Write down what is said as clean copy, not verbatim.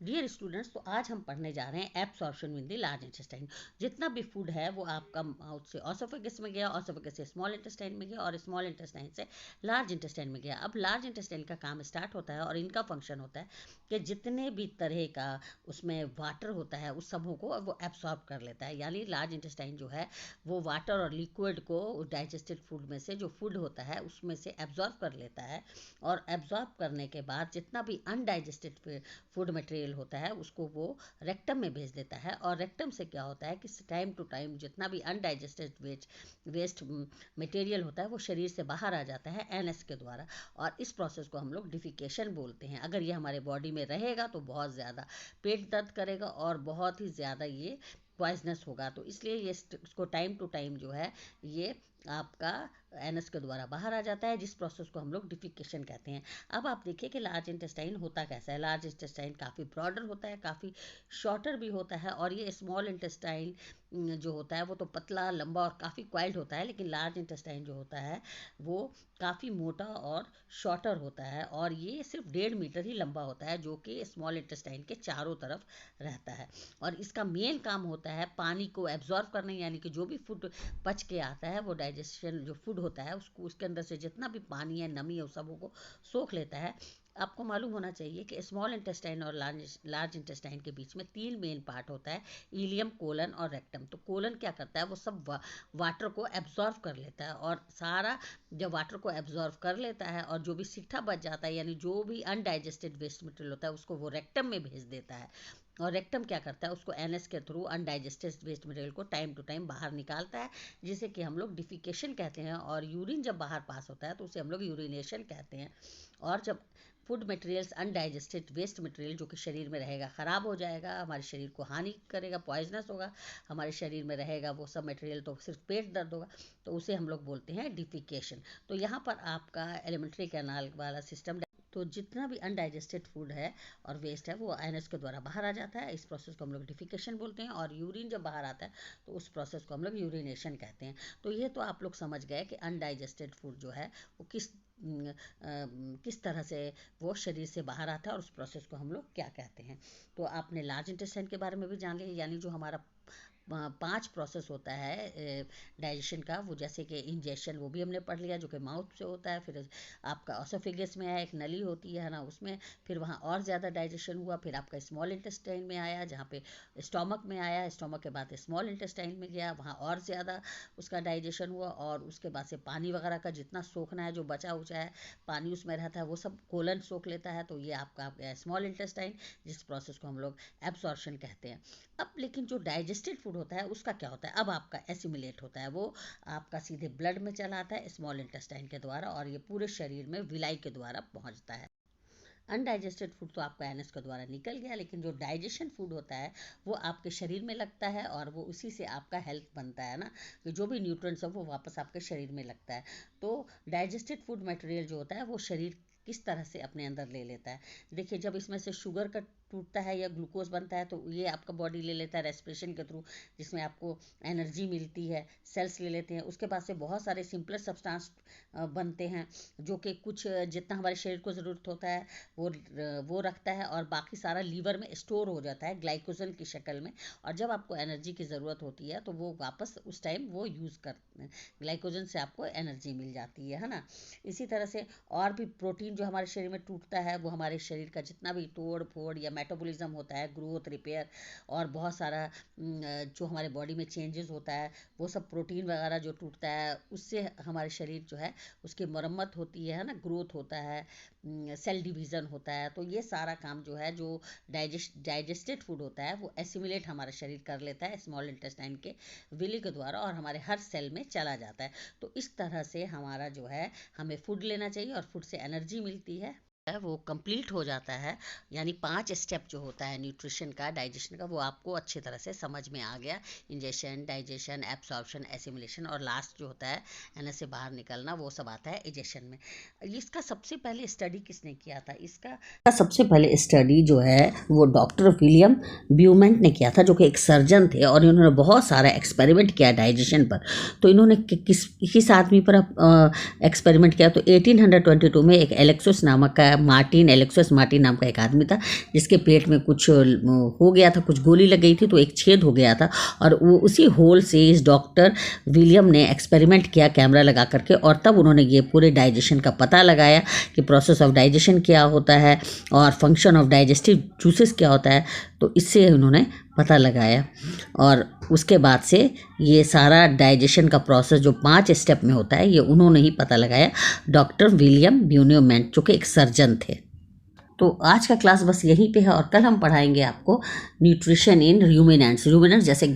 Dear students, तो आज हम पढ़ने जा रहे हैं absorption in the large intestine. जितना भी फूड है वो आपका माउथ से ऑसोफेगस में गया, ऑसोफेगस से स्मॉल इंटेस्टाइन में गया और स्मॉल इंटेस्टाइन से लार्ज इंटेस्टाइन में गया। अब लार्ज इंटेस्टाइन का काम स्टार्ट होता है और इनका फंक्शन होता है कि जितने भी तरह का उसमें वाटर होता है उस सबों को वो एब्सॉर्ब कर लेता है। यानी लार्ज इंटेस्टाइन जो है वो वाटर और लिक्विड को डाइजेस्टेड फूड में से, जो फूड होता है उसमें से एब्जॉर्ब कर लेता है। और एब्जॉर्ब करने के बाद जितना भी अनडाइजेस्टेड फूड मटेरियल होता है उसको वो रेक्टम में भेज देता है। और रेक्टम से क्या होता है कि टाइम टू टाइम जितना भी अनडाइजेस्टेड वेस्ट मटेरियल होता है वो शरीर से बाहर आ जाता है एनएस के द्वारा। और इस प्रोसेस को हम लोग डिफिकेशन बोलते हैं। अगर ये हमारे बॉडी में रहेगा तो बहुत ज़्यादा पेट दर्द करेगा और बहुत ही ज़्यादा ये पॉइजनस होगा। तो इसलिए ये इसको टाइम टू टाइम जो है ये आपका एनएस के द्वारा बाहर आ जाता है, जिस प्रोसेस को हम लोग डिफिकेशन कहते हैं। अब आप देखिए कि लार्ज इंटेस्टाइन होता कैसा है। लार्ज इंटेस्टाइन काफ़ी ब्रॉडर होता है, काफ़ी शॉर्टर भी होता है। और ये स्मॉल इंटेस्टाइन जो होता है वो तो पतला, लंबा और काफ़ी क्वाइल्ड होता है। लेकिन लार्ज इंटेस्टाइन जो होता है वो काफ़ी मोटा और शॉर्टर होता है। और ये सिर्फ 1.5 मीटर ही लंबा होता है, जो कि स्मॉल इंटेस्टाइन के चारों तरफ रहता है। और इसका मेन काम होता है पानी को एब्जॉर्ब करना, यानी कि जो भी फूड पच के आता है वो डाइजेशन जो फूड होता है उसको, उसके अंदर से जितना भी पानी है, नमी है, उस सबों को सोख लेता है। आपको मालूम होना चाहिए कि स्मॉल इंटेस्टाइन और लार्ज इंटेस्टाइन के बीच में 3 मेन पार्ट होता है, इलियम, कोलन और रेक्टम। तो कोलन क्या करता है, वो सब वाटर को एब्जॉर्व कर लेता है। और सारा जब वाटर को एब्जॉर्व कर लेता है और जो भी सिट्ठा बच जाता है, यानी जो भी अनडाइजेस्टेड वेस्ट मटेरियल होता है उसको वो रेक्टम में भेज देता है। और रेक्टम क्या करता है, उसको एनएस के थ्रू अनडाइजेस्टेड वेस्ट मटेरियल को टाइम टू टाइम बाहर निकालता है, जिसे कि हम लोग डिफिकेशन कहते हैं। और यूरिन जब बाहर पास होता है तो उसे हम लोग यूरिनेशन कहते हैं। और जब food materials undigested waste material जो कि शरीर में रहेगा ख़राब हो जाएगा, हमारे शरीर को हानि करेगा, पॉइजनस होगा, हमारे शरीर में रहेगा वो सब मटेरियल, तो सिर्फ पेट दर्द होगा, तो उसे हम लोग बोलते हैं डिफिकेशन। तो यहाँ पर आपका एलिमेंट्री कैनाल वाला सिस्टम, तो जितना भी अनडाइजेस्टेड फूड है और वेस्ट है वो एनएस के द्वारा बाहर आ जाता है। इस प्रोसेस को हम लोग डिफिकेशन बोलते हैं। और यूरिन जब बाहर आता है तो उस प्रोसेस को हम लोग यूरिनेशन कहते हैं। तो ये तो आप लोग समझ गए कि अनडाइजेस्टेड फूड जो है वो किस तरह से वो शरीर से बाहर आता है और उस प्रोसेस को हम लोग क्या कहते हैं। तो आपने लार्ज इंटेस्टाइन के बारे में भी जान लिया, यानी जो हमारा 5 प्रोसेस होता है डाइजेशन का, वो जैसे कि इंजेशन वो भी हमने पढ़ लिया जो कि माउथ से होता है। फिर आपका ऑसोफेगस में आया, एक नली होती है ना उसमें, फिर वहाँ और ज़्यादा डाइजेशन हुआ। फिर आपका स्मॉल इंटेस्टाइन में आया, जहाँ पे स्टोमक में आया, स्टोमक के बाद स्मॉल इंटेस्टाइन में गया, वहाँ और ज़्यादा उसका डाइजेशन हुआ। और उसके बाद से पानी वगैरह का जितना सोखना है, जो बचा उचा है पानी उसमें रहता है, वो सब कोलन सोख लेता है। तो ये आपका स्मॉल इंटेस्टाइन, जिस प्रोसेस को हम लोग एब्सॉर्प्शन कहते हैं। अब लेकिन जो डाइजेस्टेड फूड होता है उसका क्या होता है, अब आपका एसिमिलेट होता है, वो आपका सीधे ब्लड में चला आता है स्मॉल इंटेस्टाइन के द्वारा और ये पूरे शरीर में विलाई के द्वारा पहुंचता है। अनडाइजेस्टेड फूड तो आपका एनएस के द्वारा निकल गया, लेकिन जो डाइजेशन फूड होता है वो आपके शरीर में लगता है और वो उसी से आपका हेल्थ बनता है ना, कि जो भी न्यूट्रिएंट्स हो वो वापस आपके शरीर में लगता है। तो डाइजेस्टेड फूड मटेरियल जो होता है वो शरीर किस तरह से अपने अंदर ले लेता है। देखिए, जब इसमें से शुगर का टूटता है या ग्लूकोज बनता है तो ये आपका बॉडी ले लेता है रेस्पिरेशन के थ्रू, जिसमें आपको एनर्जी मिलती है, सेल्स ले लेते हैं। उसके बाद से बहुत सारे सिंपलर सब्सटेंस बनते हैं, जो कि कुछ जितना हमारे शरीर को ज़रूरत होता है वो रखता है और बाकी सारा लीवर में स्टोर हो जाता है ग्लाइकोजन की शक्ल में। और जब आपको एनर्जी की ज़रूरत होती है तो वो वापस उस टाइम वो यूज़ करते हैं, ग्लाइकोजन से आपको एनर्जी मिल जाती है ना। इसी तरह से और भी प्रोटीन जो हमारे शरीर में टूटता है वो हमारे शरीर का जितना भी तोड़ फोड़ या मेटाबॉलिज्म होता है, ग्रोथ, रिपेयर और बहुत सारा जो हमारे बॉडी में चेंजेस होता है, वो सब प्रोटीन वगैरह जो टूटता है उससे हमारे शरीर जो है उसकी मरम्मत होती है ना, ग्रोथ होता है, सेल डिवीज़न होता है। तो ये सारा काम जो है, जो डाइजेस्टेड फूड होता है वो एसिमिलेट हमारा शरीर कर लेता है स्मॉल इंटेस्टाइन के विली के द्वारा और हमारे हर सेल में चला जाता है। तो इस तरह से हमारा जो है हमें फूड लेना चाहिए और फूड से एनर्जी मिलती है, वो कंप्लीट हो जाता है। यानी 5 स्टेप जो होता है न्यूट्रिशन का, डाइजेशन का, वो आपको अच्छी तरह से समझ में आ गया। इंजेशन, डाइजेशन, एब्सॉर्प्शन, एसिमिलेशन और लास्ट जो होता है एनएस से बाहर निकलना, वो सब आता है इजेशन में। इसका सबसे पहले स्टडी किसने किया था, इसका सबसे पहले स्टडी जो है वो डॉक्टर विलियम ब्यूमेंट ने किया था, जो कि एक सर्जन थे और इन्होंने बहुत सारा एक्सपेरिमेंट किया डाइजेशन पर। तो इन्होंने किस आदमी पर एक्सपेरिमेंट किया, तो 1822 में एक एलेक्सस नामक का बताया, मार्टिन, एलेक्सिस मार्टिन नाम का एक आदमी था जिसके पेट में कुछ हो गया था, कुछ गोली लग गई थी तो एक छेद हो गया था, और वो उसी होल से इस डॉक्टर विलियम ने एक्सपेरिमेंट किया कैमरा लगा करके, और तब उन्होंने ये पूरे डाइजेशन का पता लगाया कि प्रोसेस ऑफ डाइजेशन क्या होता है और फंक्शन ऑफ डाइजेस्टिव जूसेस क्या होता है। तो इससे उन्होंने पता लगाया, और उसके बाद से ये सारा डाइजेशन का प्रोसेस जो 5 स्टेप में होता है ये उन्होंने ही पता लगाया, डॉक्टर विलियम ब्यूनियोमेंट, जो कि एक सर्जन थे। तो आज का क्लास बस यहीं पे है, और कल हम पढ़ाएंगे आपको न्यूट्रिशन इन रूमिनेंट्स। रूमिनेंट्स जैसे